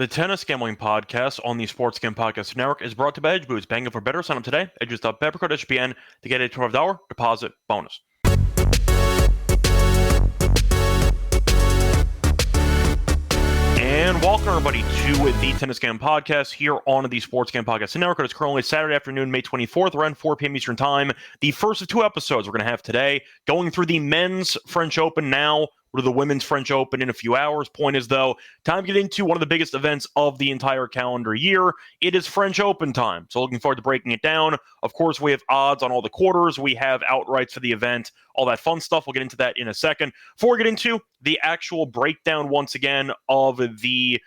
The Tennis Gambling Podcast on the Sports Gambling Podcast Network is brought to you by Edge Boost. Bang for better. Sign up today. Edges.bet code SGPN to get a $12 deposit bonus. And welcome everybody to the Tennis Gambling Podcast here on the Sports Gambling Podcast Network. It's currently Saturday afternoon, May 24th, around 4 p.m. Eastern Time. The first of two episodes we're going to have today, going through the men's French Open now. We'll do the women's French Open in a few hours. Point is, though, time to get into one of the biggest events of the entire calendar year. It is French Open time. So looking forward to breaking it down. Of course, we have odds on all the quarters. We have outrights for the event, all that fun stuff. We'll get into that in a second. Before we get into the actual breakdown, once again, of the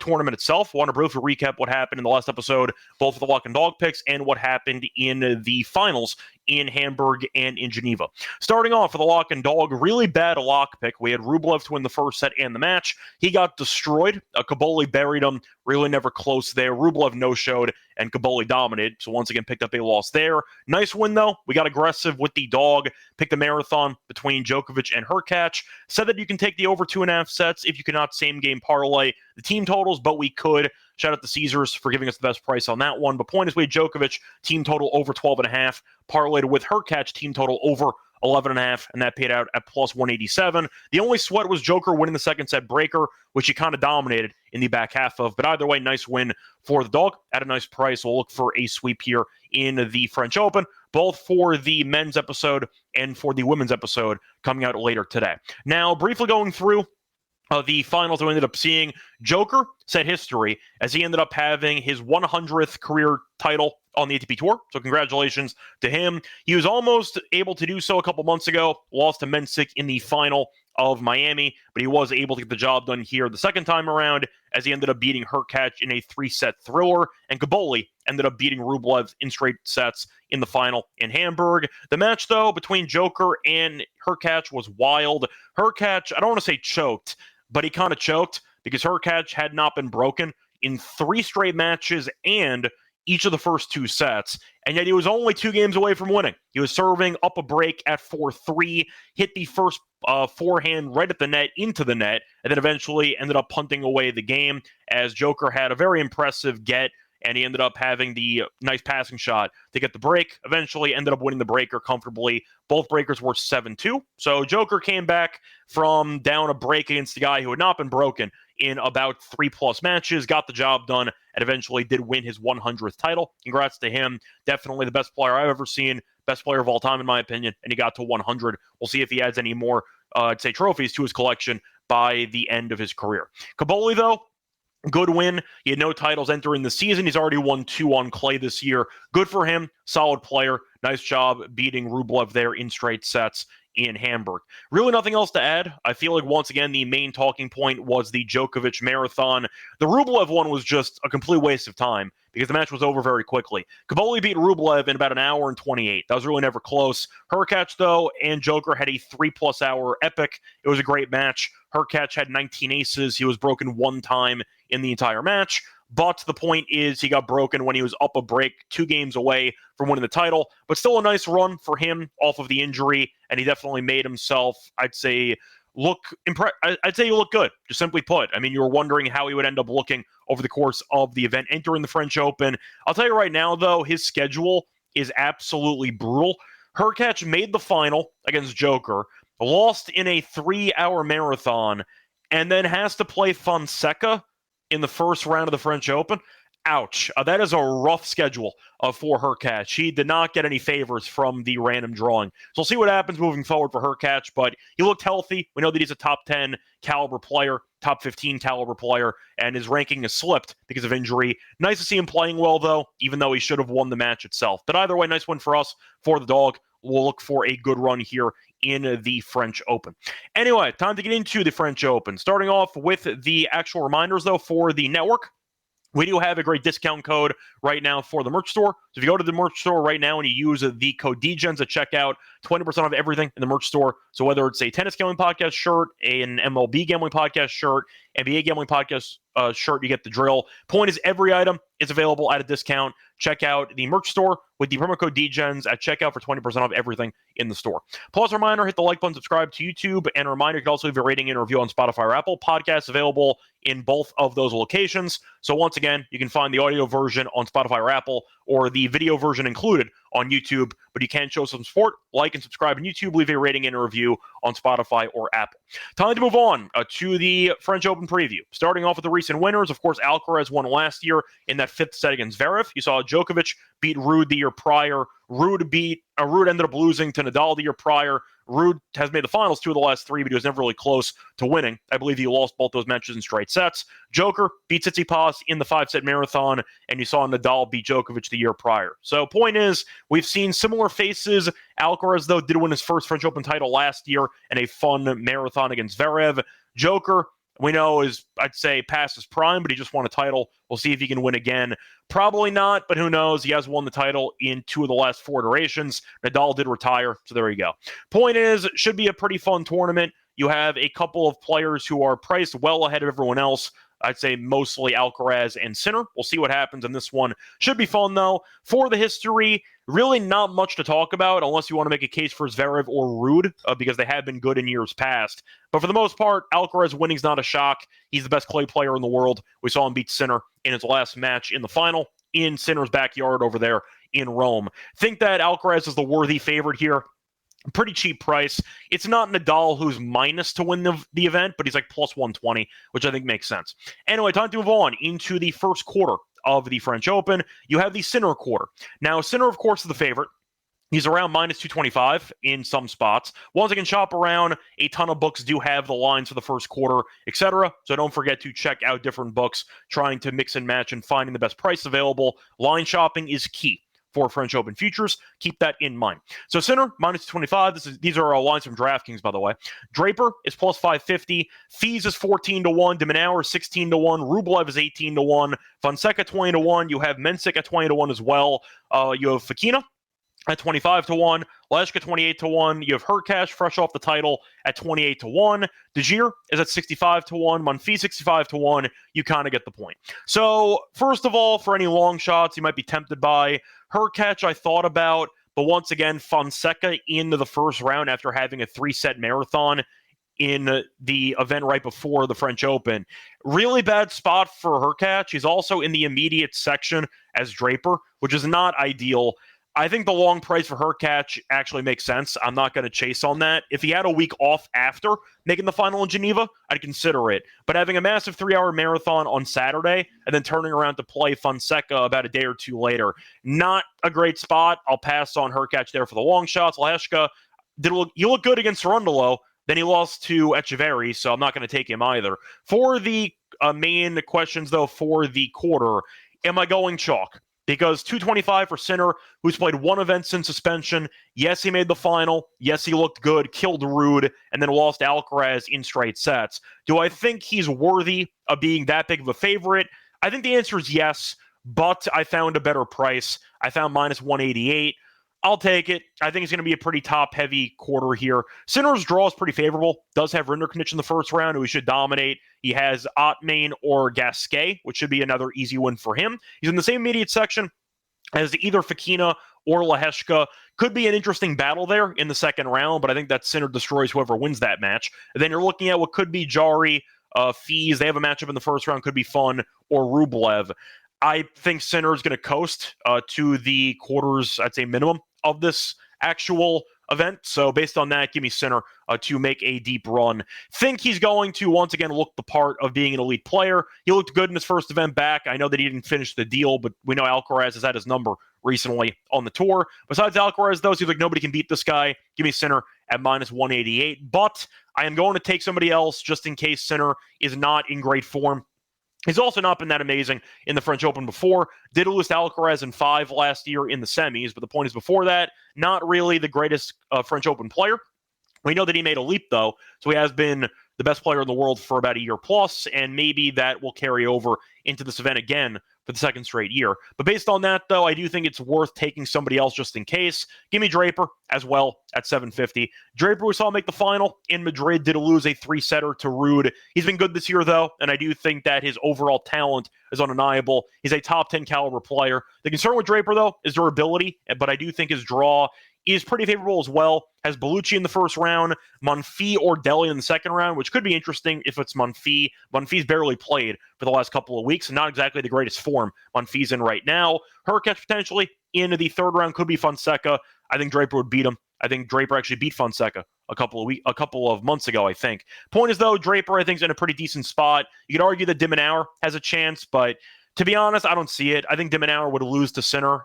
tournament itself, I want to briefly recap what happened in the last episode, both for the lock and dog picks and what happened in the finals in Hamburg and in Geneva. Starting off with the lock and dog, really bad lock pick. We had Rublev to win the first set and the match. He got destroyed. Cobolli buried him. Really never close there. Rublev no-showed, and Cobolli dominated. So once again, picked up a loss there. Nice win, though. We got aggressive with the dog. Picked the marathon between Djokovic and Hurkacz. Said that you can take the over 2.5 sets if you cannot same-game parlay the team totals, but we could. Shout out to Caesars for giving us the best price on that one. But point is, we had Djokovic team total over 12.5, parlayed with Hurkacz team total over 11.5, and that paid out at plus 187. The only sweat was Joker winning the second set breaker, which he kind of dominated in the back half of. But either way, nice win for the dog at a nice price. We'll look for a sweep here in the French Open, both for the men's episode and for the women's episode coming out later today. Now, briefly going through the finals that we ended up seeing, Joker set history as he ended up having his 100th career title on the ATP Tour. So congratulations to him. He was almost able to do so a couple months ago, lost to Mensik in the final of Miami, but he was able to get the job done here the second time around as he ended up beating Hurkacz in a 3-set thriller, and Cobolli ended up beating Rublev in straight sets in the final in Hamburg. The match, though, between Joker and Hurkacz was wild. Hurkacz, I don't want to say choked, but he kind of choked because Hurkacz had not been broken in 3 straight matches and each of the first 2 sets, and yet he was only 2 games away from winning. He was serving up a break at 4-3, hit the first forehand right at the net, into the net, and then eventually ended up punting away the game as Joker had a very impressive get, and he ended up having the nice passing shot to get the break. Eventually ended up winning the breaker comfortably. Both breakers were 7-2. So Joker came back from down a break against the guy who had not been broken in about 3+ matches, got the job done, and eventually did win his 100th title. Congrats to him. Definitely the best player I've ever seen. Best player of all time, in my opinion, and he got to 100. We'll see if he adds any more, trophies to his collection by the end of his career. Cobolli, though, good win. He had no titles entering the season. He's already won 2 on clay this year. Good for him. Solid player. Nice job beating Rublev there in straight sets in Hamburg. Really nothing else to add. I feel like, once again, the main talking point was the Djokovic marathon. The Rublev one was just a complete waste of time because the match was over very quickly. Cobolli beat Rublev in about 1 hour and 28. That was really never close. Hurkacz, though, and Joker had a 3+ hour epic. It was a great match. Hurkacz had 19 aces. He was broken 1 time in the entire match. But the point is, he got broken when he was up a break, 2 games away from winning the title. But still a nice run for him off of the injury, and he definitely made himself, I'd say, I'd say he looked good, just simply put. I mean, you were wondering how he would end up looking over the course of the event, entering the French Open. I'll tell you right now, though, his schedule is absolutely brutal. Hurkacz made the final against Joker, lost in a 3-hour marathon, and then has to play Fonseca in the first round of the French Open. Ouch. That is a rough schedule for Hurkacz. He did not get any favors from the random drawing. So we'll see what happens moving forward for Hurkacz, but he looked healthy. We know that he's a top 10 caliber player, top 15 caliber player, and his ranking has slipped because of injury. Nice to see him playing well, though, even though he should have won the match itself. But either way, nice win for us, for the dog. We'll look for a good run here in the French Open. Anyway, time to get into the French Open. Starting off with the actual reminders, though, for the network. We do have a great discount code right now for the merch store. So if you go to the merch store right now and you use the code DGENS at checkout, 20% off everything in the merch store. So whether it's a Tennis Gambling Podcast shirt, an MLB Gambling Podcast shirt, NBA Gambling Podcast shirt, you get the drill. Point is, every item is available at a discount. Check out the merch store with the promo code DGENS at checkout for 20% off everything in the store. Plus, a reminder, hit the like button, subscribe to YouTube, and a reminder, you can also leave a rating and review on Spotify or Apple. Podcasts available in both of those locations. So once again, you can find the audio version on Spotify or Apple, or the video version included on YouTube, but you can show some support, like and subscribe on YouTube, leave a rating and a review on Spotify or Apple. Time to move on to the French Open preview. Starting off with the recent winners, of course, Alcaraz won last year in that fifth set against Zverev. You saw Djokovic beat Ruud the year prior. Ruud ended up losing to Nadal the year prior. Ruud has made the finals 2 of the last 3, but he was never really close to winning. I believe he lost both those matches in straight sets. Joker beat Tsitsipas in the 5-set marathon, and you saw Nadal beat Djokovic the year prior. So point is, we've seen similar faces. Alcaraz, though, did win his first French Open title last year in a fun marathon against Zverev. Joker, we know, is, I'd say, past his prime, but he just won a title. We'll see if he can win again. Probably not, but who knows? He has won the title in 2 of the last 4 iterations. Nadal did retire, so there you go. Point is, it should be a pretty fun tournament. You have a couple of players who are priced well ahead of everyone else. I'd say mostly Alcaraz and Sinner. We'll see what happens in this one. Should be fun, though. For the history, really not much to talk about unless you want to make a case for Zverev or Ruud, because they have been good in years past. But for the most part, Alcaraz winning's not a shock. He's the best clay player in the world. We saw him beat Sinner in his last match in the final in Sinner's backyard over there in Rome. Think that Alcaraz is the worthy favorite here. Pretty cheap price. It's not Nadal who's minus to win the event, but he's like plus 120, which I think makes sense. Anyway, time to move on into the first quarter of the French Open. You have the Sinner quarter. Now, Sinner, of course, is the favorite. He's around minus 225 in some spots. Once again, shop around. A ton of books do have the lines for the first quarter, etc. So don't forget to check out different books, trying to mix and match and finding the best price available. Line shopping is key for French Open futures. Keep that in mind. So Sinner, minus 25. These are lines from DraftKings, by the way. Draper is plus 550. Fees is 14-1. De Minaur is 16-1. Rublev is 18-1. Fonseca 20-1. You have Mensik at 20-1 as well. You have Fekina at 25-1. Leshka 28-1. You have Hurkacz fresh off the title at 28-1. De Gier is at 65-1. Monfils 65-1. You kind of get the point. So first of all, for any long shots you might be tempted by, Hurkacz I thought about, but once again, Fonseca into the first round after having a 3-set marathon in the event right before the French Open. Really bad spot for Hurkacz. He's also in the immediate section as Draper, which is not ideal. I think the long price for Hurkacz actually makes sense. I'm not going to chase on that. If he had a week off after making the final in Geneva, I'd consider it. But having a massive 3-hour marathon on Saturday and then turning around to play Fonseca about a day or two later, not a great spot. I'll pass on Hurkacz there for the long shots. Lehecka, he looked good against Cerundolo. Then he lost to Echeverry, so I'm not going to take him either. For the main questions, though, for the quarter, am I going chalk? Because 225 for Sinner, who's played 1 event since suspension. Yes, he made the final. Yes, he looked good, killed Ruud, and then lost Alcaraz in straight sets. Do I think he's worthy of being that big of a favorite? I think the answer is yes, but I found a better price. I found minus 188. I'll take it. I think it's going to be a pretty top-heavy quarter here. Sinner's draw is pretty favorable. Does have Rinderknech in the first round, who he should dominate. He has Ottmane or Gasquet, which should be another easy win for him. He's in the same immediate section as either Fekina or Lehecka. Could be an interesting battle there in the second round, but I think that Sinner destroys whoever wins that match. And then you're looking at what could be Jari, Fees. They have a matchup in the first round, could be fun, or Rublev. I think Sinner is going to coast to the quarters, I'd say minimum, of this actual event. So based on that, give me Sinner to make a deep run. Think he's going to, once again, look the part of being an elite player. He looked good in his first event back. I know that he didn't finish the deal, but we know Alcaraz has had his number recently on the tour. Besides Alcaraz, though, seems like nobody can beat this guy. Give me Sinner at minus 188. But I am going to take somebody else just in case Sinner is not in great form. He's also not been that amazing in the French Open before. Did lose to Alcaraz in 5 last year in the semis, but the point is before that, not really the greatest French Open player. We know that he made a leap, though, so he has been the best player in the world for about a year plus, and maybe that will carry over into this event again for the second straight year. But based on that, though, I do think it's worth taking somebody else just in case. Give me Draper as well at 750. Draper, we saw make the final in Madrid, did lose a 3-setter to Ruud. He's been good this year, though, and I do think that his overall talent is undeniable. He's a top 10 caliber player. The concern with Draper, though, is durability, but I do think his draw is pretty favorable as well. Has Bellucci in the first round, Monfils or Deli in the second round, which could be interesting if it's Monfils. Monfils barely played for the last couple of weeks, and not exactly the greatest form Monfils in right now. Hurkacz potentially in the third round could be Fonseca. I think Draper would beat him. I think Draper actually beat Fonseca a couple of months ago, I think. Point is, though, Draper, I think, is in a pretty decent spot. You could argue that Dimenauer has a chance, but to be honest, I don't see it. I think Dimenauer would lose to Sinner.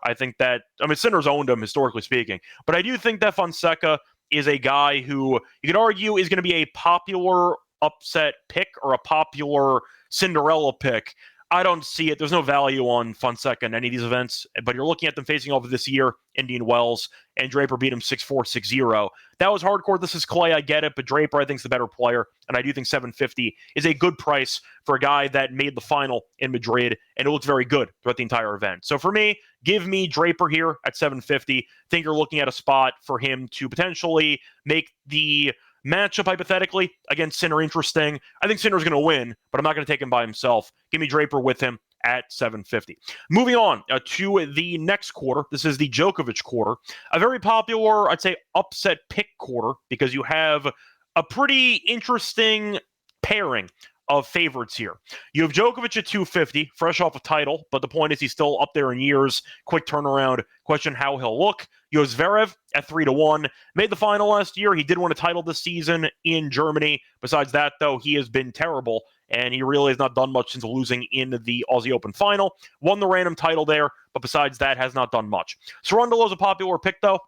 Sinner's owned him, historically speaking. But I do think that Fonseca is a guy who you could argue is going to be a popular upset pick or a popular Cinderella pick. I don't see it. There's no value on Fonseca in any of these events, but you're looking at them facing off this year, Indian Wells, and Draper beat him 6-4, 6-0. That was hardcore. This is Clay. I get it, but Draper, I think, is the better player, and I do think 750 is a good price for a guy that made the final in Madrid, and it looked very good throughout the entire event. So for me, give me Draper here at 750. I think you're looking at a spot for him to potentially make the matchup, hypothetically, against Sinner interesting. I think Sinner's going to win, but I'm not going to take him by himself. Give me Draper with him at 750. Moving on to the next quarter. This is the Djokovic quarter. A very popular, I'd say, upset pick quarter because you have a pretty interesting pairing of favorites here. You have Djokovic at 250, fresh off a title, but the point is he's still up there in years. Quick turnaround. Question how he'll look. You have Zverev at 3-1. Made the final last year. He did win a title this season in Germany. Besides that, though, he has been terrible, and he really has not done much since losing in the Aussie Open final. Won the random title there, but besides that, has not done much. Cerundolo is a popular pick, though,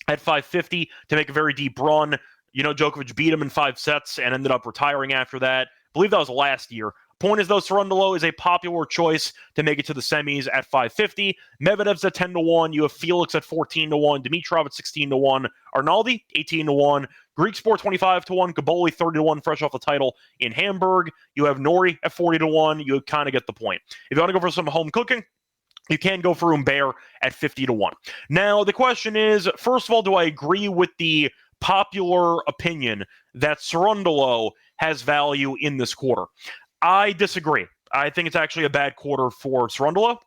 at 550 to make a very deep run. You know, Djokovic beat him in 5 sets and ended up retiring after that. I believe that was last year. Point is, though, Cerundolo is a popular choice to make it to the semis at 550. Medvedev's at 10-1. You have Felix at 14-1. Dimitrov at 16-1. Arnaldi, 18-1. Greek Sport, 25-1. Cobolli, 30-1, fresh off the title in Hamburg. You have Nori at 40-1. You kind of get the point. If you want to go for some home cooking, you can go for Humbert at 50-1. Now, the question is, first of all, do I agree with the popular opinion that Cerundolo has value in this quarter? I disagree. I think it's actually a bad quarter for Cerundolo.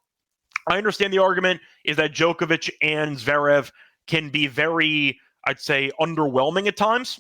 I understand the argument is that Djokovic and Zverev can be very, I'd say, underwhelming at times,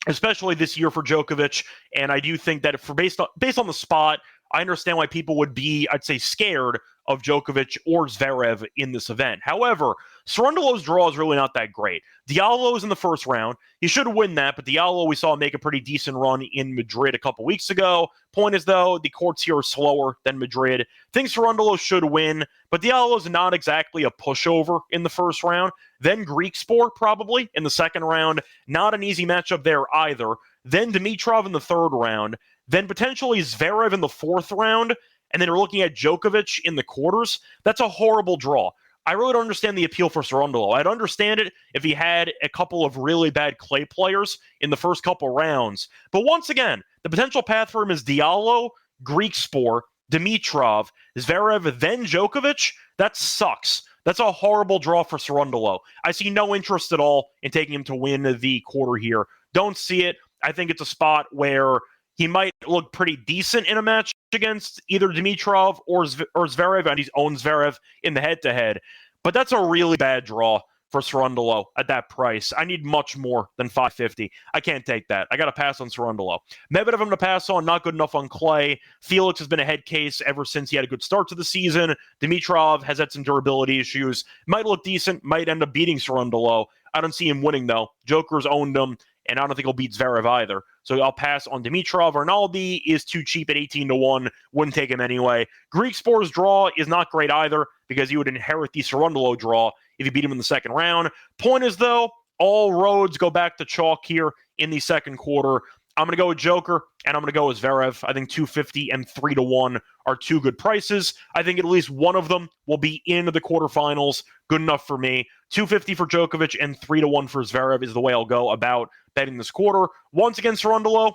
especially this year for Djokovic. And I do think that based on the spot, I understand why people would be, I'd say, scared of Djokovic or Zverev in this event. However, Cerundolo's draw is really not that great. Diallo's in the first round. He should win that, but Diallo we saw make a pretty decent run in Madrid a couple weeks ago. Point is, though, the courts here are slower than Madrid. Think Cerundolo should win, but Diallo's not exactly a pushover in the first round. Then Greek Sport probably in the second round. Not an easy matchup there either. Then Dimitrov in the third round. Then potentially Zverev in the fourth round. And then we're looking at Djokovic in the quarters. That's a horrible draw. I really don't understand the appeal for Cerundolo. I'd understand it if he had a couple of really bad clay players in the first couple rounds. But once again, the potential path for him is Diallo, Greek Sport, Dimitrov, Zverev, then Djokovic. That sucks. That's a horrible draw for Cerundolo. I see no interest at all in taking him to win the quarter here. Don't see it. I think it's a spot where he might look pretty decent in a match against either Dimitrov or Zverev, and he's owned Zverev in the head-to-head. But that's a really bad draw for Cerundolo at that price. I need much more than 550. I can't take that. I got to pass on Cerundolo. Medvedev I'm going to pass on, not good enough on clay. Felix has been a head case ever since he had a good start to the season. Dimitrov has had some durability issues. Might look decent, might end up beating Cerundolo. I don't see him winning, though. Joker's owned him, and I don't think he'll beat Zverev either. So I'll pass on Dimitrov. Arnaldi is too cheap at 18-1. Wouldn't take him anyway. Greek Sport's draw is not great either because he would inherit the Cerundolo draw if you beat him in the second round. Point is, though, all roads go back to chalk here in the second quarter. I'm going to go with Joker, and I'm going to go with Zverev. I think 250 and 3-1 are two good prices. I think at least one of them will be in the quarterfinals. Good enough for me. 250 for Djokovic and 3-1 for Zverev is the way I'll go about betting this quarter. Once again, Cerundolo,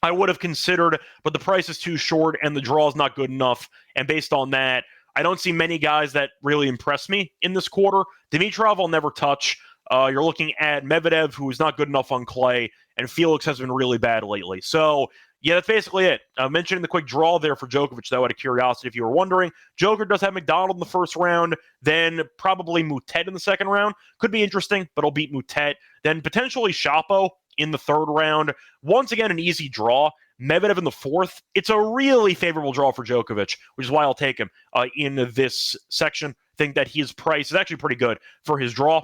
I would have considered, but the price is too short and the draw is not good enough. And based on that, I don't see many guys that really impress me in this quarter. Dimitrov I'll never touch. You're looking at Medvedev, who is not good enough on clay, and Felix has been really bad lately. So, yeah, that's basically it. Mentioning the quick draw there for Djokovic, though, out of curiosity, if you were wondering. Joker does have McDonald in the first round, then probably Moutet in the second round. Could be interesting, but he'll beat Moutet. Then potentially Shapo in the third round. Once again, an easy draw. Medvedev in the fourth. It's a really favorable draw for Djokovic, which is why I'll take him in this section. Think that his price is actually pretty good for his draw.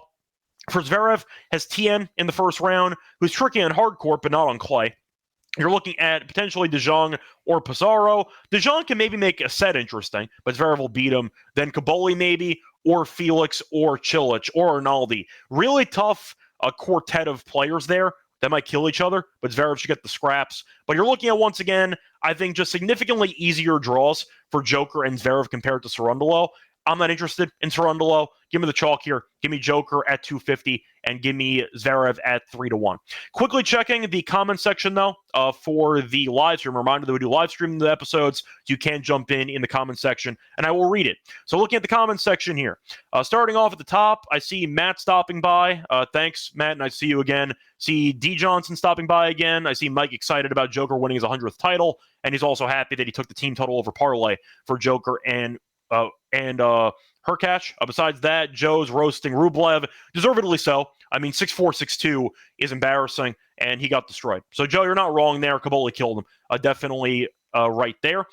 For Zverev, has Tien in the first round, who's tricky on hard court, but not on clay. You're looking at potentially De Jong or Pizarro. De Jong can maybe make a set interesting, but Zverev will beat him. Then Cobolli maybe, or Felix, or Cilic, or Arnaldi. Really tough quartet of players there that might kill each other, but Zverev should get the scraps. But you're looking at, once again, I think just significantly easier draws for Joker and Zverev compared to Cerundolo. I'm not interested in Cerundolo. Give me the chalk here. Give me Joker at 250 and give me Zverev at 3-1. Quickly checking the comment section, though, for the live stream. Reminder that we do live stream the episodes, so you can jump in the comment section, and I will read it. So looking at the comment section here, starting off at the top, I see Matt stopping by. Thanks, Matt, and I see you again. See D. Johnson stopping by again. I see Mike excited about Joker winning his 100th title, and he's also happy that he took the team total over parlay for Joker and Hurkacz. Besides that, Joe's roasting Rublev, deservedly so. I mean, 6'4", 6'2" is embarrassing, and he got destroyed. So, Joe, you're not wrong there. Cobolli killed him. Definitely right there.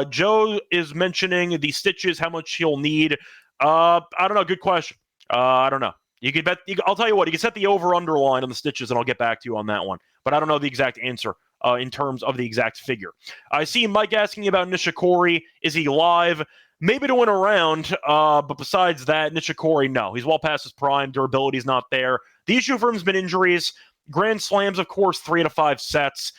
Joe is mentioning the stitches, how much he'll need. I don't know. Good question. I don't know. You could bet. I'll tell you what. You can set the over/under line on the stitches, and I'll get back to you on that one. But I don't know the exact answer in terms of the exact figure. I see Mike asking about Nishikori. Is he live? Maybe to win a round, but besides that, Nishikori, no. He's well past his prime. Durability's not there. The issue for him has been injuries. Grand Slams, of course, 3 to 5 sets.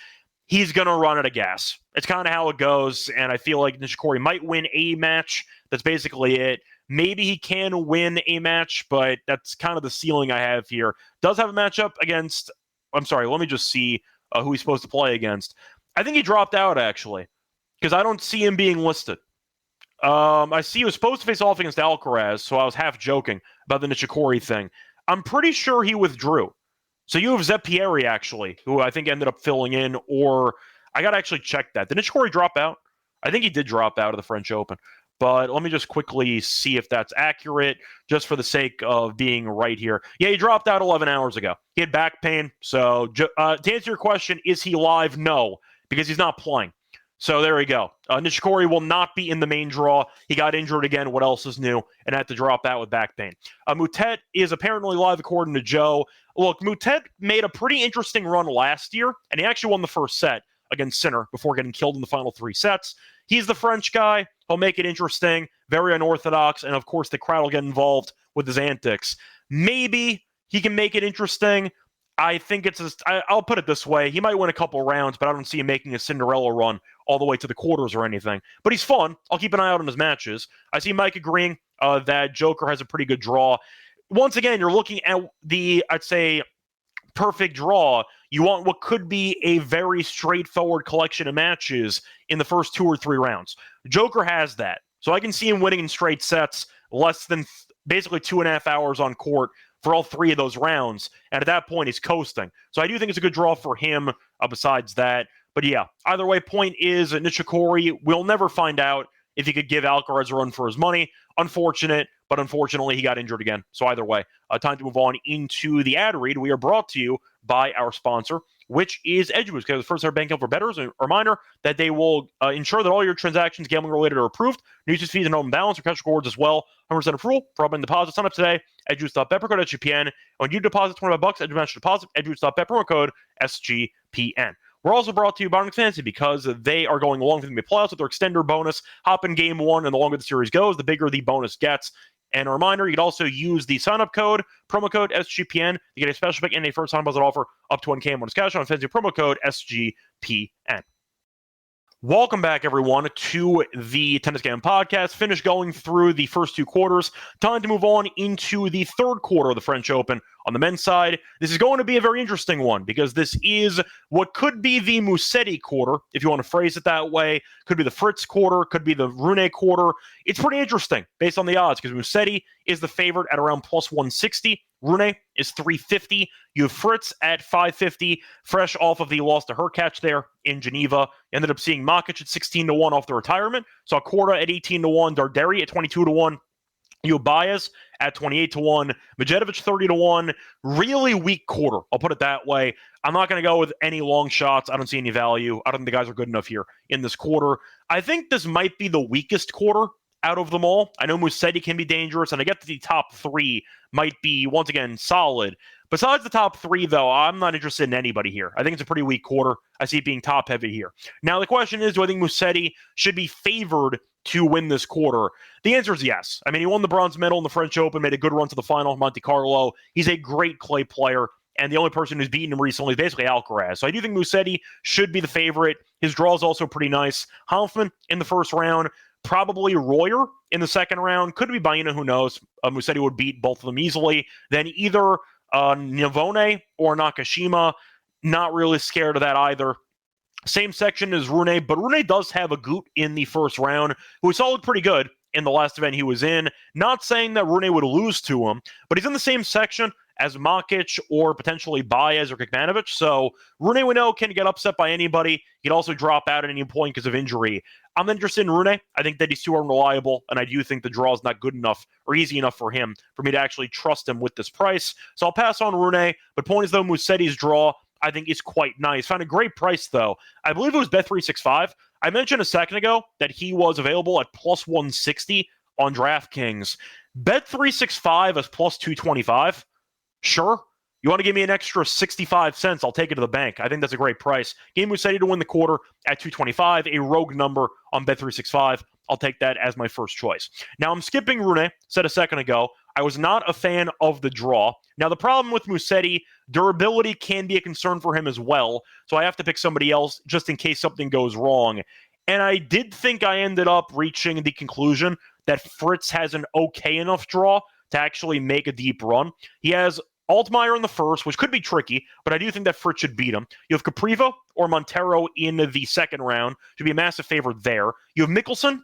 He's going to run out of gas. It's kind of how it goes, and I feel like Nishikori might win a match. That's basically it. Maybe he can win a match, but that's kind of the ceiling I have here. Does have a matchup against... I'm sorry, let me just see who he's supposed to play against. I think he dropped out, actually, because I don't see him being listed. I see he was supposed to face off against Alcaraz, so I was half joking about the Nishikori thing. I'm pretty sure he withdrew. So you have Zeppieri, actually, who I think ended up filling in, or I got to actually check that. Did Nishikori drop out? I think he did drop out of the French Open. But let me just quickly see if that's accurate, just for the sake of being right here. Yeah, he dropped out 11 hours ago. He had back pain. So to answer your question, is he live? No, because he's not playing. So there we go. Nishikori will not be in the main draw. He got injured again. What else is new? And had to drop out with back pain. Moutet is apparently live, according to Joe. Look, Moutet made a pretty interesting run last year, and he actually won the first set against Sinner before getting killed in the final 3 sets. He's the French guy. He'll make it interesting, very unorthodox, and of course the crowd will get involved with his antics. Maybe he can make it interesting. I think I'll put it this way. He might win a couple rounds, but I don't see him making a Cinderella run all the way to the quarters or anything. But he's fun. I'll keep an eye out on his matches. I see Mike agreeing that Joker has a pretty good draw. Once again, you're looking at I'd say, perfect draw. You want what could be a very straightforward collection of matches in the first 2 or 3 rounds. Joker has that. So I can see him winning in straight sets, less than basically 2.5 hours on court for all 3 of those rounds. And at that point, he's coasting. So I do think it's a good draw for him besides that. But yeah, either way, point is Nishikori, we'll never find out if he could give Alcaraz a run for his money. Unfortunate, but unfortunately, he got injured again. So either way, time to move on into the ad read. We are brought to you by our sponsor, which is Edgeboost, because the first ever bank account for bettors. A reminder that they will ensure that all your transactions gambling related are approved. No use fees and open balance or cash rewards as well. 100% approval for opening deposits. Sign up today. Edgeboost.bet, promo code SGPN. When you deposit $25, Edgeboost match deposit. Edgeboost.bet, promo code SGPN. We're also brought to you by Onyx Fantasy because they are going along with the playoffs with their extender bonus. Hop in game 1, and the longer the series goes, the bigger the bonus gets. And a reminder, you can also use the sign-up code, promo code SGPN, to get a special pick and a first-time deposit offer up to $1K in bonus cash on fantasy promo code SGPN. Welcome back, everyone, to the Tennis Game Podcast. Finished going through the first two quarters. Time to move on into the third quarter of the French Open. On the men's side, this is going to be a very interesting one because this is what could be the Musetti quarter, if you want to phrase it that way. Could be the Fritz quarter, could be the Rune quarter. It's pretty interesting based on the odds because Musetti is the favorite at around plus 160. Rune is 350. You have Fritz at 550, fresh off of the loss to Hurkacz there in Geneva. Ended up seeing Makic at 16-1 off the retirement. Saw Korda at 18-1, Darderi at 22-1. You have Baez at 28-1, Medjedovic 30-1. Really weak quarter, I'll put it that way. I'm not going to go with any long shots. I don't see any value. I don't think the guys are good enough here in this quarter. I think this might be the weakest quarter out of them all. I know Musetti can be dangerous, and I get that the top three might be, once again, solid. Besides the top three, though, I'm not interested in anybody here. I think it's a pretty weak quarter. I see it being top-heavy here. Now, the question is, do I think Musetti should be favored to win this quarter? The answer is yes. I mean, he won the bronze medal in the French Open, made a good run to the final of Monte Carlo. He's a great clay player, and the only person who's beaten him recently is basically Alcaraz. So I do think Musetti should be the favorite. His draw is also pretty nice. Hanfmann in the first round. Probably Royer in the second round. Could be Baena, who knows. Musetti would beat both of them easily. Then either Navone or Nakashima. Not really scared of that either. Same section as Rune, but Rune does have a Gut in the first round, who saw look pretty good in the last event he was in. Not saying that Rune would lose to him, but he's in the same section as Makic or potentially Baez or Kekmanovic. So Rune, we know, can get upset by anybody. He'd also drop out at any point because of injury. I'm interested in Rune. I think that he's too unreliable, and I do think the draw is not good enough or easy enough for him for me to actually trust him with this price. So I'll pass on Rune, but point is, though, Musetti's draw, I think, is quite nice. Found a great price, though. I believe it was Bet365. I mentioned a second ago that he was available at plus 160 on DraftKings. Bet365 is plus 225. Sure. You want to give me an extra 65 cents, I'll take it to the bank. I think that's a great price. Game Musetti to win the quarter at 225, a rogue number on Bet365. I'll take that as my first choice. Now, I'm skipping Rune, said a second ago. I was not a fan of the draw. Now, the problem with Musetti, durability can be a concern for him as well, so I have to pick somebody else just in case something goes wrong. And I did think I ended up reaching the conclusion that Fritz has an okay enough draw to actually make a deep run. He has Altmaier in the first, which could be tricky, but I do think that Fritz should beat him. You have Caprivo or Montero in the second round. Should be a massive favorite there. You have Mickelson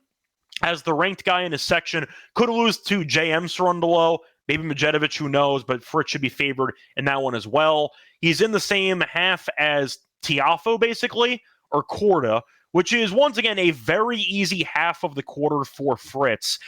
as the ranked guy in his section. Could lose to J.M. Cerundolo, maybe Medjedovic, who knows, but Fritz should be favored in that one as well. He's in the same half as Tiafoe, basically, or Korda, which is, once again, a very easy half of the quarter for Fritz.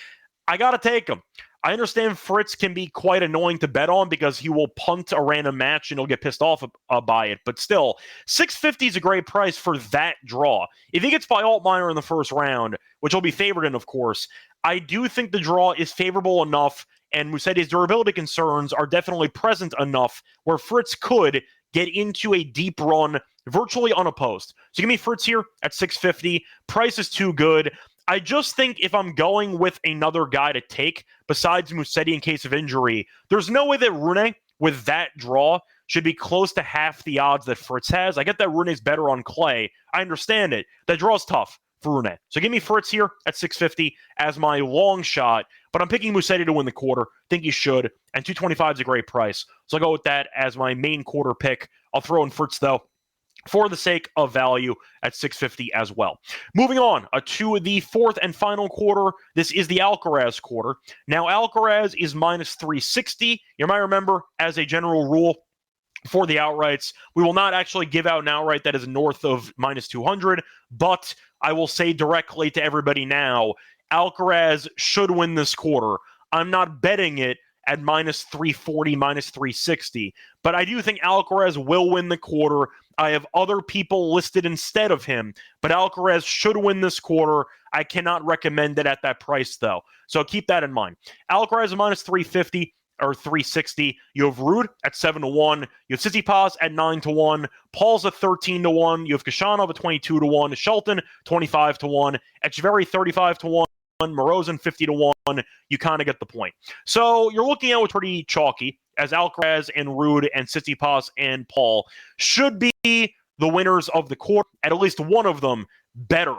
I got to take him. I understand Fritz can be quite annoying to bet on because he will punt a random match and he'll get pissed off by it. But still, $650 is a great price for that draw. If he gets by Altmaier in the first round, which he'll be favored in, of course, I do think the draw is favorable enough, and Musetti's durability concerns are definitely present enough where Fritz could get into a deep run virtually unopposed. So give me Fritz here at $650. Price is too good. I just think if I'm going with another guy to take besides Musetti in case of injury, there's no way that Rune, with that draw, should be close to half the odds that Fritz has. I get that Rune's better on clay. I understand it. That draw's tough for Rune. So give me Fritz here at $650 as my long shot, but I'm picking Musetti to win the quarter. Think he should, and $225 is a great price. So I'll go with that as my main quarter pick. I'll throw in Fritz, though, for the sake of value at $650 as well. Moving on to the fourth and final quarter. This is the Alcaraz quarter. Now, Alcaraz is minus 360. You might remember, as a general rule, for the outrights, we will not actually give out an outright that is north of minus 200, but I will say directly to everybody now, Alcaraz should win this quarter. I'm not betting it at minus 340, minus 360, but I do think Alcaraz will win the quarter. I have other people listed instead of him, but Alcaraz should win this quarter. I cannot recommend it at that price, though. So keep that in mind. Alcaraz is minus 350 or 360. You have Ruud at 7-1. You have Tsitsipas at 9-1. Paul's at 13-1. You have Khachanov at 22-1. Shelton 25-1. Etcheverry 35-1. Morozin 50-1. You kind of get the point. So you're looking at what's pretty chalky, as Alcaraz and Ruud and Tsitsipas and Paul should be the winners of the quarter, at least one of them better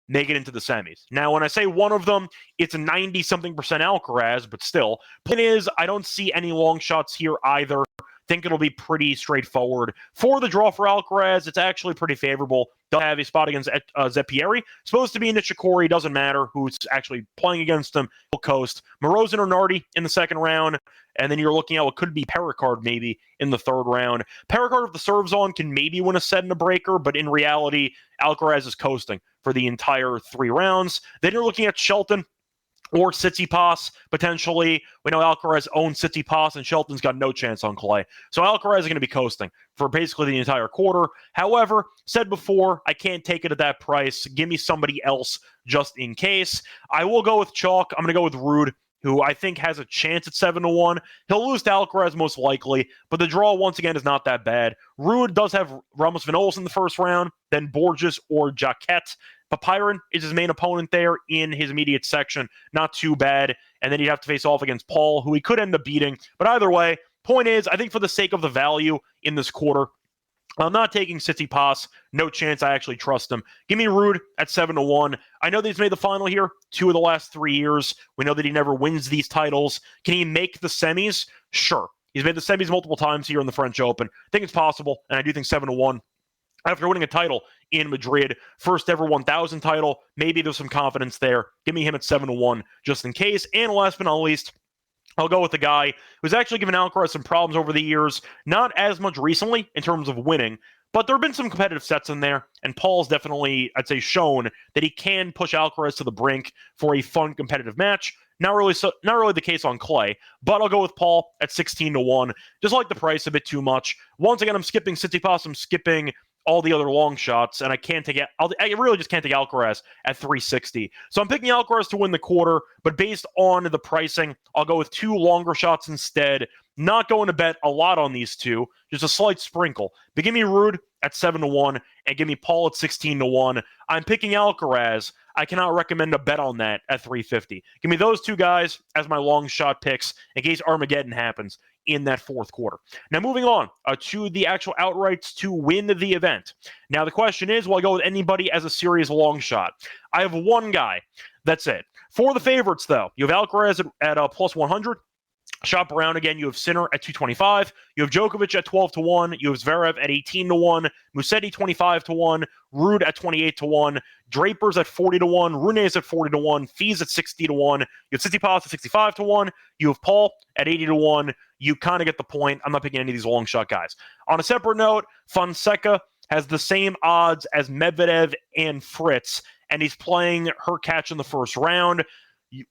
make it into the semis. Now, when I say one of them, it's a 90-something% Alcaraz, but still. Point is, I don't see any long shots here either. Think it'll be pretty straightforward. For the draw for Alcaraz, it's actually pretty favorable. Does have a spot against Zeppieri. Supposed to be Nishikori, doesn't matter who's actually playing against him. He'll coast. Moroz or Nardi in the second round. And then you're looking at what could be Perricard maybe in the third round. Perricard, if the serve's on, can maybe win a set and a breaker, but in reality, Alcaraz is coasting for the entire 3 rounds. Then you're looking at Shelton or Tsitsipas, potentially. We know Alcaraz owns Tsitsipas, and Shelton's got no chance on clay. So Alcaraz is going to be coasting for basically the entire quarter. However, said before, I can't take it at that price. Give me somebody else just in case. I will go with chalk. I'm going to go with Ruud, who I think has a chance at 7-1. He'll lose to Alcaraz most likely, but the draw, once again, is not that bad. Ruud does have Ramos Vinolas in the first round, then Borges or Jacquet. Papiron is his main opponent there in his immediate section. Not too bad. And then he'd have to face off against Paul, who he could end up beating. But either way, point is, I think for the sake of the value in this quarter, I'm not taking Tsitsipas. No chance I actually trust him. Give me Ruud at 7-1. I know that he's made the final here 2 of the last 3 years. We know that he never wins these titles. Can he make the semis? Sure. He's made the semis multiple times here in the French Open. I think it's possible, and I do think 7-1. After winning a title in Madrid, first ever 1,000 title, maybe there's some confidence there. Give me him at 7-1 just in case. And last but not least, I'll go with the guy who's actually given Alcaraz some problems over the years. Not as much recently in terms of winning, but there have been some competitive sets in there, and Paul's definitely, I'd say, shown that he can push Alcaraz to the brink for a fun competitive match. Not really the case on clay, but I'll go with Paul at 16-1. Just like the price a bit too much. Once again, I'm skipping Tsitsipas. I'm skipping all the other long shots, and I really just can't take Alcaraz at 360. So I'm picking Alcaraz to win the quarter, but based on the pricing, I'll go with 2 longer shots instead. Not going to bet a lot on these 2, just a slight sprinkle. But give me Ruud at 7-1, and give me Paul at 16-1. I'm picking Alcaraz. I cannot recommend a bet on that at 350. Give me those 2 guys as my long shot picks in case Armageddon happens in that fourth quarter. Now, moving on to the actual outrights to win the event. Now, the question is, will I go with anybody as a serious long shot? I have one guy. That's it. For the favorites, though, you have Alcaraz at plus 100. Shop around again. You have Sinner at 225. You have Djokovic at 12-1. You have Zverev at 18-1. Musetti 25-1. Ruud at 28-1. Draper's at 40-1. Rune's at 40-1. Fees at 60-1. You have Tsitsipas at 65-1. You have Paul at 80-1. You kind of get the point. I'm not picking any of these long shot guys. On a separate note, Fonseca has the same odds as Medvedev and Fritz, and he's playing Hurkacz in the first round.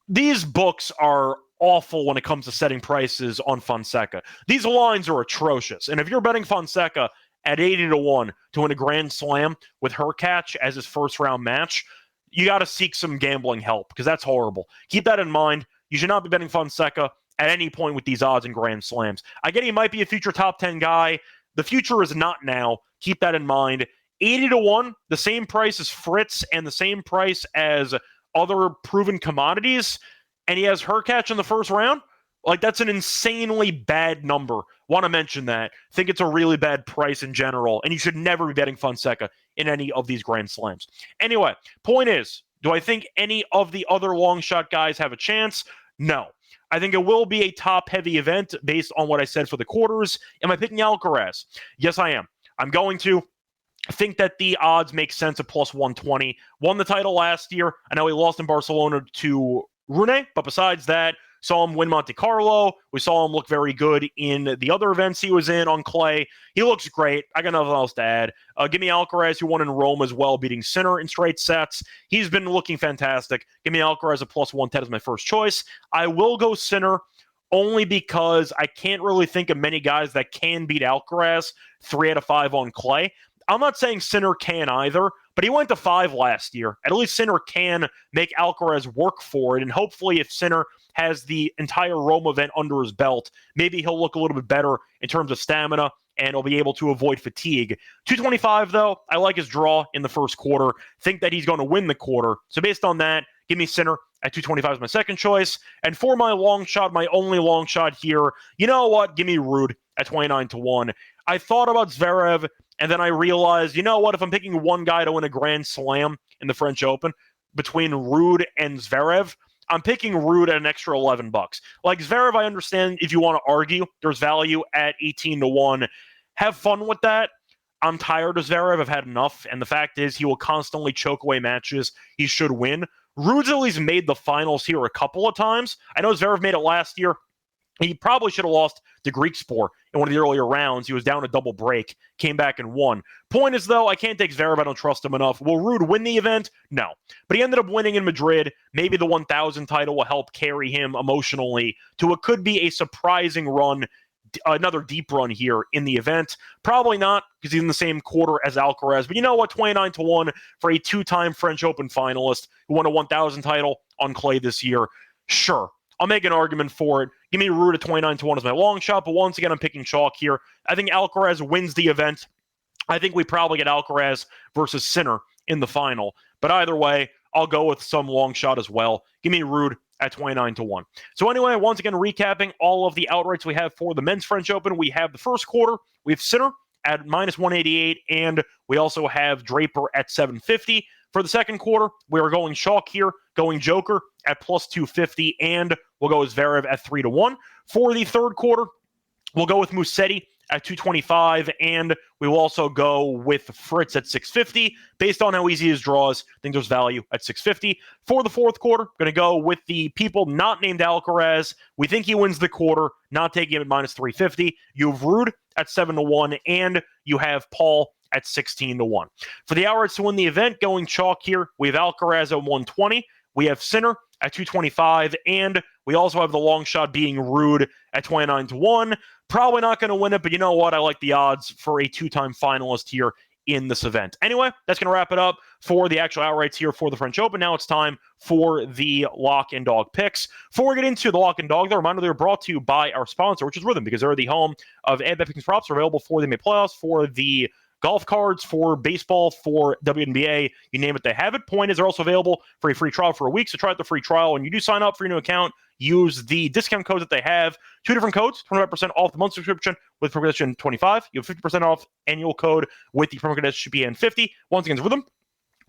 These books are awful when it comes to setting prices on Fonseca. These lines are atrocious. And if you're betting Fonseca at 80-1 to win a Grand Slam with Hurkacz as his first round match, you got to seek some gambling help because that's horrible. Keep that in mind. You should not be betting Fonseca at any point with these odds in Grand Slams. I get he might be a future top 10 guy. The future is not now. Keep that in mind. 80-1, the same price as Fritz and the same price as other proven commodities, and he has Hurkacz in the first round? Like, that's an insanely bad number. Want to mention that. Think it's a really bad price in general, and you should never be betting Fonseca in any of these Grand Slams. Anyway, point is, do I think any of the other long shot guys have a chance? No. I think it will be a top-heavy event based on what I said for the quarters. Am I picking Alcaraz? Yes, I am. I'm going to. I think that the odds make sense at plus 120. Won the title last year. I know he lost in Barcelona to Rune, but besides that, saw him win Monte Carlo. We saw him look very good in the other events he was in on clay. He looks great. I got nothing else to add. Give me Alcaraz, who won in Rome as well, beating Sinner in straight sets. He's been looking fantastic. Give me Alcaraz at plus 110 as my first choice. I will go Sinner only because I can't really think of many guys that can beat Alcaraz 3 out of 5 on clay. I'm not saying Sinner can either, but he went to 5 last year. At least Sinner can make Alcaraz work for it, and hopefully if Sinner has the entire Rome event under his belt, maybe he'll look a little bit better in terms of stamina, and he'll be able to avoid fatigue. 225, though, I like his draw in the first quarter. Think that he's going to win the quarter. So based on that, give me Sinner at 225 as my second choice. And for my long shot, my only long shot here, you know what? Give me Ruud at 29-1. I thought about Zverev And then I realized, you know what? If I'm picking one guy to win a Grand Slam in the French Open between Ruud and Zverev, I'm picking Ruud at an extra $11. Like Zverev, I understand if you want to argue, there's value at 18-1. Have fun with that. I'm tired of Zverev. I've had enough. And the fact is, he will constantly choke away matches he should win. Ruud's at least made the finals here a couple of times. I know Zverev made it last year. He probably should have lost to Griekspoor in one of the earlier rounds. He was down a double break, came back and won. Point is, though, I can't take Zverev. I don't trust him enough. Will Ruud win the event? No. But he ended up winning in Madrid. Maybe the 1,000 title will help carry him emotionally to what could be a surprising run, another deep run here in the event. Probably not, because he's in the same quarter as Alcaraz. But you know what? 29-1 for a two-time French Open finalist who won a 1,000 title on clay this year. Sure. I'll make an argument for it. Give me Ruud at 29-1 as my long shot, but once again, I'm picking chalk here. I think Alcaraz wins the event. I think we probably get Alcaraz versus Sinner in the final. But either way, I'll go with some long shot as well. Give me Ruud at 29-1. So anyway, once again, recapping all of the outrights we have for the men's French Open. We have the first quarter. We have Sinner at -188, and we also have Draper at 750. For the second quarter, we are going chalk here, going Joker at +250, and we'll go with Zverev at 3-1. For the third quarter, we'll go with Musetti at 225, and we will also go with Fritz at 650. Based on how easy his draws, I think there's value at 650. For the fourth quarter, going to go with the people not named Alcaraz. We think he wins the quarter, not taking him at -350. You have Ruud at 7-1, and you have Paul at 16-1. For the outrights to win the event, going chalk here, we have Alcaraz at 120. We have Sinner at 225, and we also have the long shot being Ruud at 29-1. Probably not going to win it, but you know what? I like the odds for a two-time finalist here in this event. Anyway, that's going to wrap it up for the actual outrights here for the French Open. Now it's time for the lock and dog picks. Before we get into the lock and dog, the reminder they're brought to you by our sponsor, which is Rhythm, because they're the home of bet picks props. Are available for the NBA playoffs, for the golf cards, for baseball, for WNBA, you name it, they have it. Point is, they're also available for a free trial for a week, so try out the free trial. When you do sign up for your new account, use the discount codes that they have. Two different codes, 25% off the month subscription with promo code SGPN25. You have 50% off annual code with the promo code SGPN50. Once again, it's Rhythm.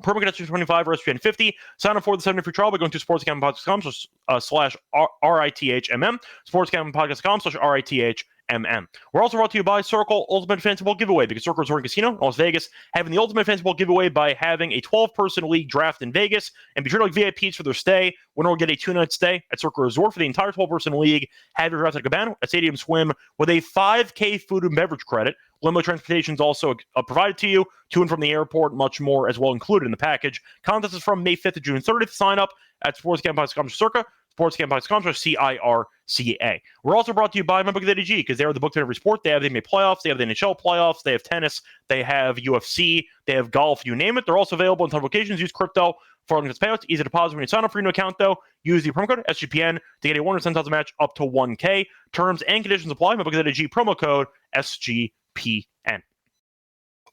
Promo code SGPN25 or SGPN50. Sign up for the 7-day free trial by going to sportsgamblingpodcast.com/RITHMM. Sportsgamblingpodcast.com/RITHMM. We're also brought to you by Circle Ultimate Fantasy Ball Giveaway, because Circle Resort and Casino in Las Vegas having the Ultimate Fantasy Ball Giveaway by having a 12-person league draft in Vegas and be treated like VIPs for their stay. Winner will get a 2-night stay at Circle Resort for the entire 12-person league. Have your draft at a cabana, a stadium swim with a $5K food and beverage credit. Limo transportation is also provided to you, to and from the airport, much more as well included in the package. Contest is from May 5th to June 30th. Sign up at sportsgamblingpodcast.com/circa. sportsgamblingpodcast.com/CIRCA. We're also brought to you by MyBook.ag, because they are the book to every sport. They have the NBA playoffs, they have the NHL playoffs, they have tennis, they have UFC, they have golf, you name it. They're also available in ton of locations. Use crypto for all payouts. Easy deposit when you sign up for your new account, though. Use the promo code SGPN to get a 110,000 match up to 1K. Terms and conditions apply. MyBook.ag, promo code SGPN.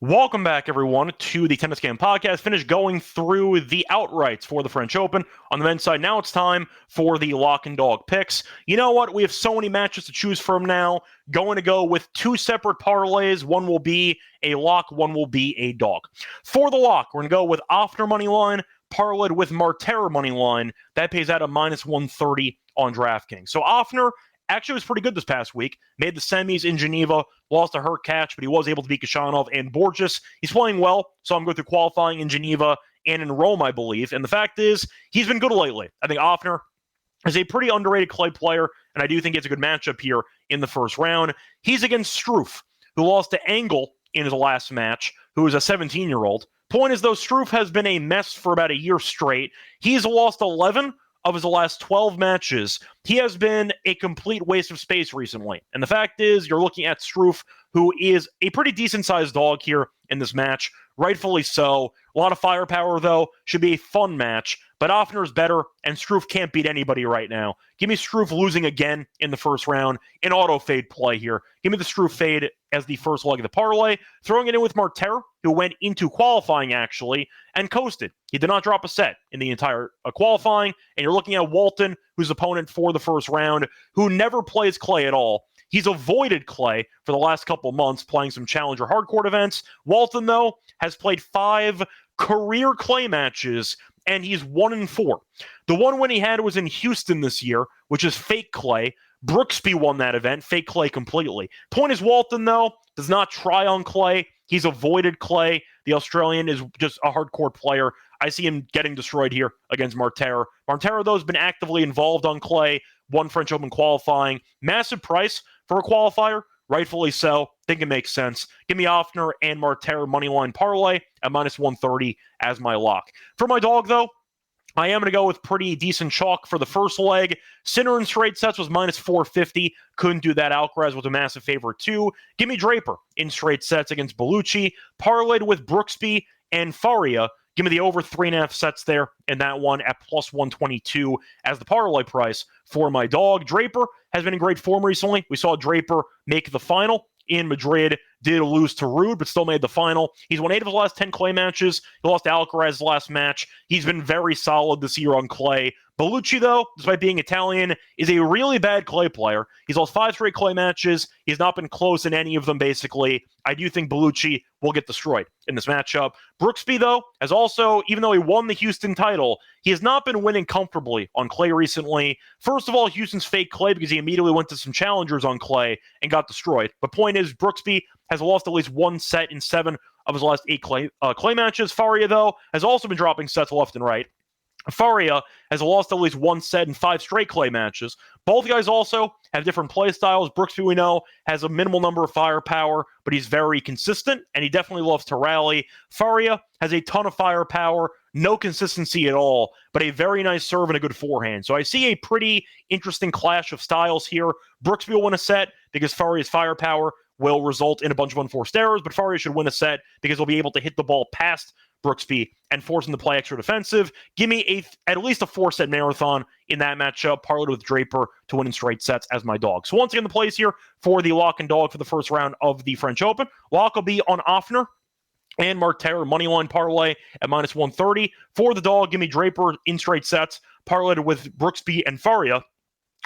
Welcome back, everyone, to the Tennis Game Podcast. Finished going through the outrights for the French Open. On the men's side, now it's time for the lock and dog picks. You know what? We have so many matches to choose from now. Going to go with two separate parlays. One will be a lock, one will be a dog. For the lock, we're going to go with Offner money line, parlayed with Martera money line. That pays out a -130 on DraftKings. So Offner actually was pretty good this past week. Made the semis in Geneva, lost a hurt catch, but he was able to beat Kashanov and Borges. He's playing well, so I'm going through qualifying in Geneva and in Rome, I believe. And the fact is, he's been good lately. I think Offner is a pretty underrated clay player, and I do think it's a good matchup here in the first round. He's against Struff, who lost to Engel in his last match, who is a 17-year-old. Point is, though, Struff has been a mess for about a year straight. He's lost 11 of his last 12 matches. He has been a complete waste of space recently. And the fact is, you're looking at Struff, who is a pretty decent-sized dog here in this match. Rightfully so. A lot of firepower, though. Should be a fun match. But Offner is better, and Struff can't beat anybody right now. Give me Struff losing again in the first round. An auto-fade play here. Give me the Struff fade as the first leg of the parlay. Throwing it in with Martera, who went into qualifying, actually, and coasted. He did not drop a set in the entire qualifying. And you're looking at Walton, who's opponent for the first round, who never plays clay at all. He's avoided clay for the last couple months, playing some challenger hardcourt events. Walton, though, has played 5 career clay matches, and he's 1-4. The one win he had was in Houston this year, which is fake clay. Brooksby won that event, fake clay completely. Point is, Walton, though, does not try on clay. He's avoided clay. The Australian is just a hardcore player. I see him getting destroyed here against Martera. Martera, though, has been actively involved on clay, won French Open qualifying. Massive price for a qualifier, rightfully so. Think it makes sense. Give me Offner and Martera moneyline parlay at -130 as my lock. For my dog, though, I am going to go with pretty decent chalk for the first leg. Sinner in straight sets was -450. Couldn't do that. Alcaraz was a massive favorite too. Give me Draper in straight sets against Bellucci. Parlayed with Brooksby and Faria. Give me the over 3.5 sets there in that one at +122 as the parlay price for my dog. Draper has been in great form recently. We saw Draper make the final in Madrid, did lose to Ruud, but still made the final. He's won 8 of his last 10 clay matches. He lost to Alcaraz last match. He's been very solid this year on clay. Bellucci, though, despite being Italian, is a really bad clay player. He's lost 5 straight clay matches. He's not been close in any of them, basically. I do think Bellucci will get destroyed in this matchup. Brooksby, though, has also, even though he won the Houston title, he has not been winning comfortably on clay recently. First of all, Houston's fake clay because he immediately went to some challengers on clay and got destroyed. But point is, Brooksby has lost at least 1 set in 7 of his last 8 clay matches. Faria, though, has also been dropping sets left and right. Faria has lost at least 1 set in 5 straight clay matches. Both guys also have different play styles. Brooksby, we know, has a minimal number of firepower, but he's very consistent, and he definitely loves to rally. Faria has a ton of firepower, no consistency at all, but a very nice serve and a good forehand. So I see a pretty interesting clash of styles here. Brooksby will win a set because Faria's firepower will result in a bunch of unforced errors, but Faria should win a set because he'll be able to hit the ball past Brooksby and force him to play extra defensive. Give me at least a 4-set marathon in that matchup, parlayed with Draper to win in straight sets as my dog. So once again, the plays here for the lock and dog for the first round of the French Open. Lock will be on Offner and Martera moneyline parlay at -130. For the dog, give me Draper in straight sets, parlayed with Brooksby and Faria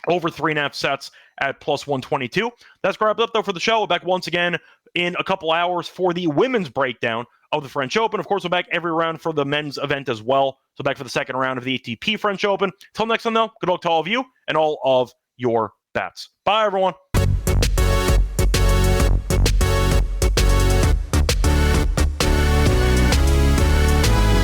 over 3.5 sets at +122. That's wrapped up, though, for the show. We're back once again in a couple hours for the women's breakdown of the French Open. Of course, we're back every round for the men's event as well. So back for the second round of the ATP French Open. Till next time, though, good luck to all of you and all of your bets. Bye, everyone.